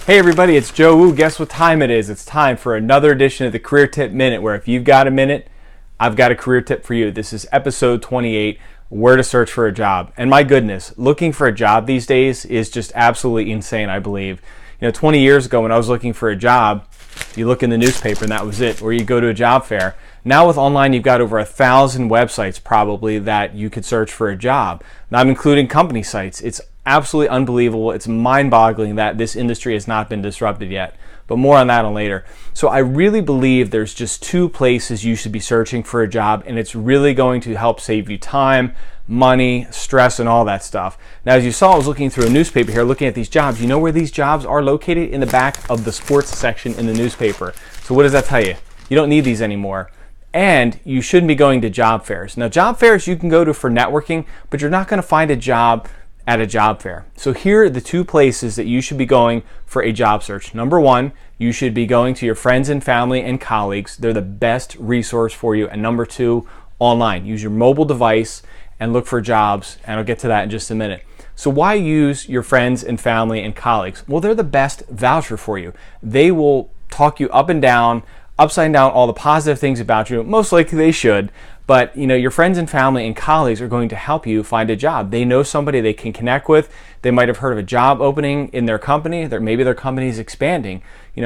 Hey everybody, it's Joe Wu. Guess what time it is? It's time for another edition of the Career Tip Minute, where if you've got a minute, I've got a career tip for you. This is episode 28, where to search for a job. And my goodness, looking for a job these days is just absolutely insane, I believe. 20 years ago when I was looking for a job, you look in the newspaper and that was it, or you go to a job fair. Now with online, you've got over 1,000 websites probably that you could search for a job, not including company sites. It's absolutely unbelievable. It's mind-boggling that this industry has not been disrupted yet, but more on that later. So I really believe there's just two places you should be searching for a job, and it's really going to help save you time, money, stress, and all that stuff. Now, as you saw, I was looking through a newspaper here, looking at these jobs. You know where these jobs are located? In the back of the sports section in the newspaper. So what does that tell you? You don't need these anymore. And you shouldn't be going to job fairs. Now, job fairs you can go to for networking, but you're not going to find a job at a job fair. So here are the two places that you should be going for a job search. Number one, you should be going to your friends and family and colleagues. They're the best resource for you. And number two, online. Use your mobile device and look for jobs, and I'll get to that in just a minute. So why use your friends and family and colleagues? Well, they're the best voucher for you. They will talk you up and down, upside down, all the positive things about you. Most likely they should. But your friends and family and colleagues are going to help you find a job. They know somebody they can connect with. They might have heard of a job opening in their company. Maybe their company is expanding.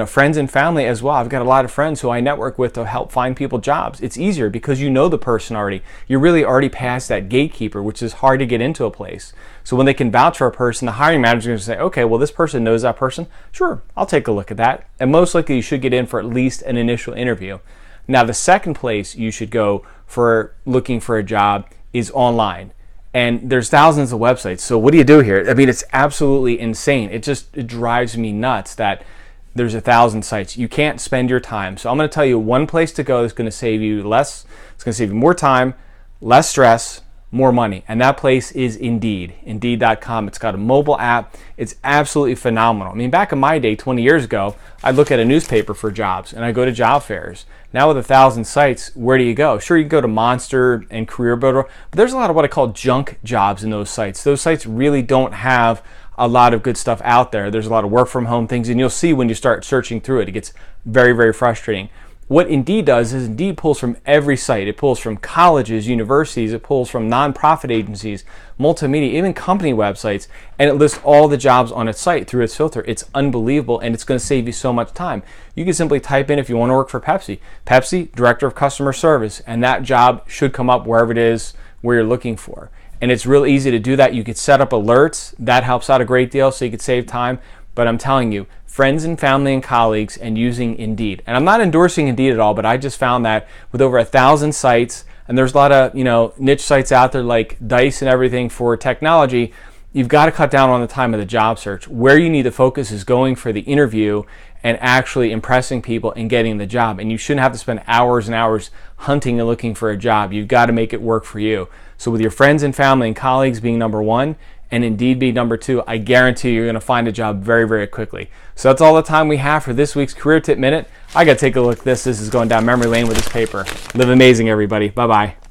Friends and family as well. I've got a lot of friends who I network with to help find people jobs. It's easier because you know the person already. You're really already past that gatekeeper, which is hard to get into a place. So when they can vouch for a person, the hiring manager is going to say, okay, well, this person knows that person. Sure, I'll take a look at that. And most likely you should get in for at least an initial interview. Now, the second place you should go for looking for a job is online. And there's thousands of websites. So what do you do here? I mean, it's absolutely insane. It drives me nuts that there's 1,000 sites. You can't spend your time. So I'm going to tell you one place to go that's going to save you less. It's going to save you more time, less stress, more money. And that place is Indeed, Indeed.com. It's got a mobile app. It's absolutely phenomenal. I mean, back in my day, 20 years ago, I'd look at a newspaper for jobs and I go to job fairs. Now with 1,000 sites, where do you go? Sure, you can go to Monster and Career Builder, but there's a lot of what I call junk jobs in those sites. Those sites really don't have a lot of good stuff out there. There's a lot of work from home things, and you'll see when you start searching through it, it gets very, very frustrating. What Indeed does is Indeed pulls from every site. It pulls from colleges, universities, it pulls from nonprofit agencies, multimedia, even company websites, and it lists all the jobs on its site through its filter. It's unbelievable, and it's going to save you so much time. You can simply type in if you want to work for Pepsi, Director of Customer Service, and that job should come up wherever it is where you're looking for. And it's real easy to do that. You could set up alerts. That helps out a great deal, so you could save time. But I'm telling you, friends and family and colleagues, and using Indeed. And I'm not endorsing Indeed at all, but I just found that with over 1,000 sites, and there's a lot of niche sites out there like Dice and everything for technology, you've got to cut down on the time of the job search. Where you need to focus is going for the interview and actually impressing people and getting the job. And you shouldn't have to spend hours and hours hunting and looking for a job. You've got to make it work for you. So with your friends and family and colleagues being number one, and Indeed being number two, I guarantee you're going to find a job very, very quickly. So that's all the time we have for this week's Career Tip Minute. I got to take a look at this. This is going down memory lane with this paper. Live amazing, everybody. Bye-bye.